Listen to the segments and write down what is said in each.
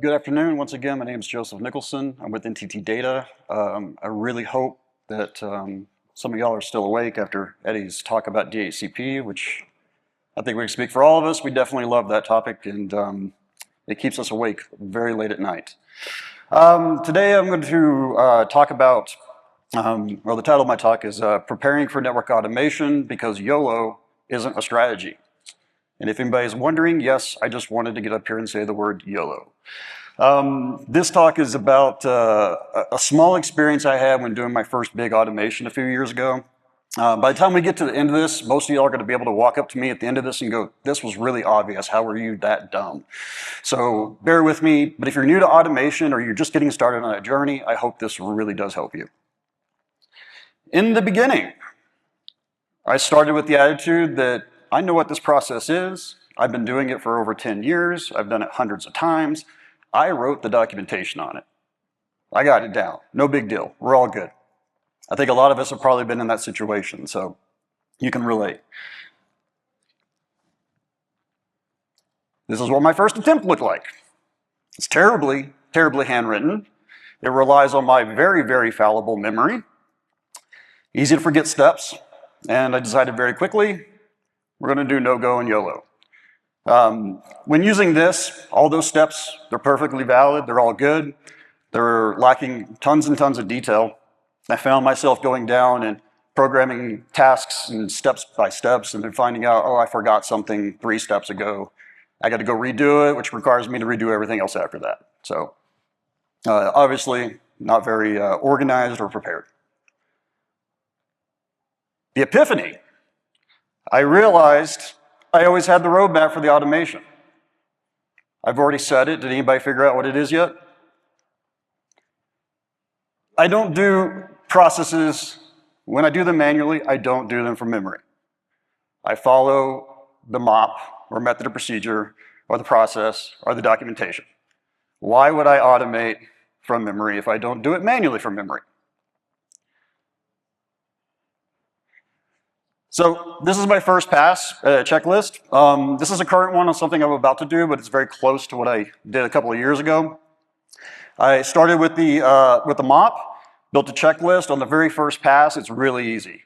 Good afternoon. Once again, my name is Joseph Nicholson. I'm with NTT Data. I really hope that some of y'all are still awake after Eddie's talk about DHCP, which I think we can speak for all of us. We definitely love that topic, and it keeps us awake very late at night. Today I'm going to talk about, well, the title of my talk is Preparing for Network Automation because YOLO isn't a strategy. And if anybody's wondering, yes, I just wanted to get up here and say the word YOLO. This talk is about a small experience I had when doing my first big automation a few years ago. By the time we get to the end of this, most of you are going to be able to walk up to me at the end of this and go, this was really obvious. How were you that dumb? So bear with me. But if you're new to automation or you're just getting started on that journey, I hope this really does help you. In the beginning, I started with the attitude that I know what this process is. I've been doing it for over 10 years. I've done it hundreds of times. I wrote the documentation on it. I got it down. No big deal. We're all good. I think a lot of us have probably been in that situation, so you can relate. This is what my first attempt looked like. It's terribly, terribly handwritten. It relies on my very, very fallible memory. Easy to forget steps. And I decided very quickly, we're going to do no-go and YOLO. When using this, all those steps, they're perfectly valid. They're all good. They're lacking tons and tons of detail. I found myself going down and programming tasks and steps by steps and then finding out, oh, I forgot something 3 steps ago. I got to go redo it, which requires me to redo everything else after that. So obviously not very organized or prepared. The epiphany. I realized I always had the roadmap for the automation. I've already said it. Did anybody figure out what it is yet? I don't do processes, when I do them manually, I don't do them from memory. I follow the MOP, or method of procedure, or the process, or the documentation. Why would I automate from memory if I don't do it manually from memory? So this is my first pass checklist. This is a current one on something I'm about to do, but it's very close to what I did a couple of years ago. I started with the MOP, built a checklist. On the very first pass, it's really easy.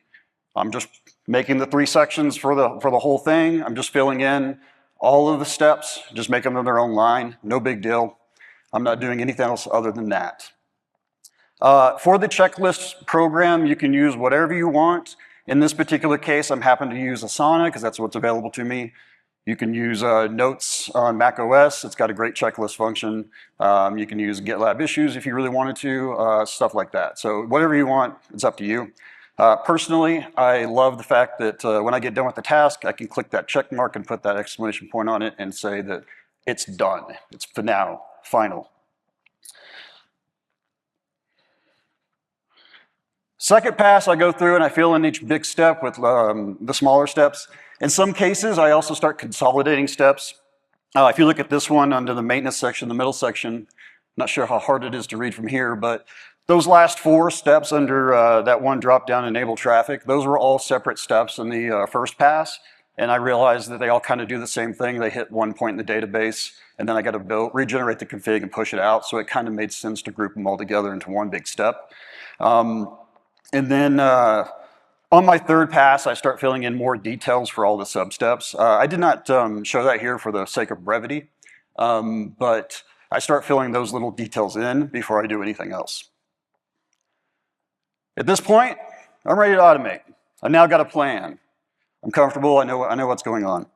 I'm just making the 3 sections for the whole thing. I'm just filling in all of the steps, just making them their own line. No big deal. I'm not doing anything else other than that. For the checklist program, you can use whatever you want. In this particular case, I'm happy to use Asana because that's what's available to me. You can use Notes on Mac OS. It's got a great checklist function. You can use GitLab issues if you really wanted to, stuff like that. So whatever you want, it's up to you. Personally, I love the fact that when I get done with the task, I can click that check mark and put that exclamation point on it and say that it's done. It's final. Second pass, I go through and I fill in each big step with the smaller steps. In some cases, I also start consolidating steps. If you look at this one under the maintenance section, the middle section, not sure how hard it is to read from here, but those last 4 steps under that one drop-down enable traffic, those were all separate steps in the first pass. And I realized that they all kind of do the same thing. They hit one point in the database, and then I got to regenerate the config and push it out. So it kind of made sense to group them all together into one big step. And then on my third pass, I start filling in more details for all the sub-steps. I did not show that here for the sake of brevity, but I start filling those little details in before I do anything else. At this point, I'm ready to automate. I've now got a plan. I'm comfortable, I know what's going on.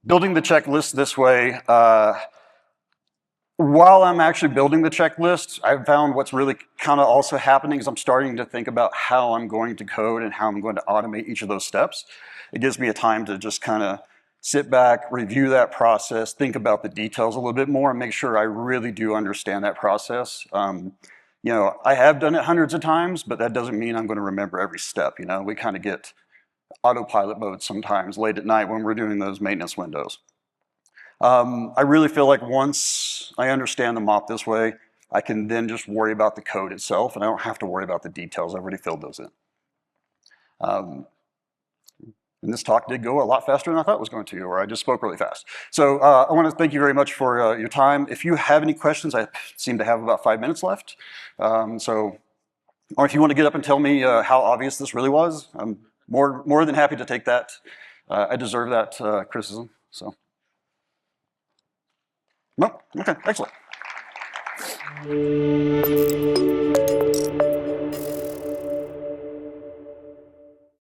Building the checklist this way, while I'm actually building the checklist, I've found what's really kind of also happening is I'm starting to think about how I'm going to code and how I'm going to automate each of those steps. It gives me a time to just kind of sit back, review that process, think about the details a little bit more, and make sure I really do understand that process. You know, I have done it hundreds of times, but that doesn't mean I'm going to remember every step. You know, we kind of get autopilot mode sometimes late at night when we're doing those maintenance windows. I really feel like once I understand the MOP this way, I can then just worry about the code itself, and I don't have to worry about the details. I've already filled those in. And this talk did go a lot faster than I thought it was going to, or I just spoke really fast. So I want to thank you very much for your time. If you have any questions, I seem to have about 5 minutes left. Or if you want to get up and tell me how obvious this really was, I'm more than happy to take that. I deserve that criticism. So, no, okay, excellent.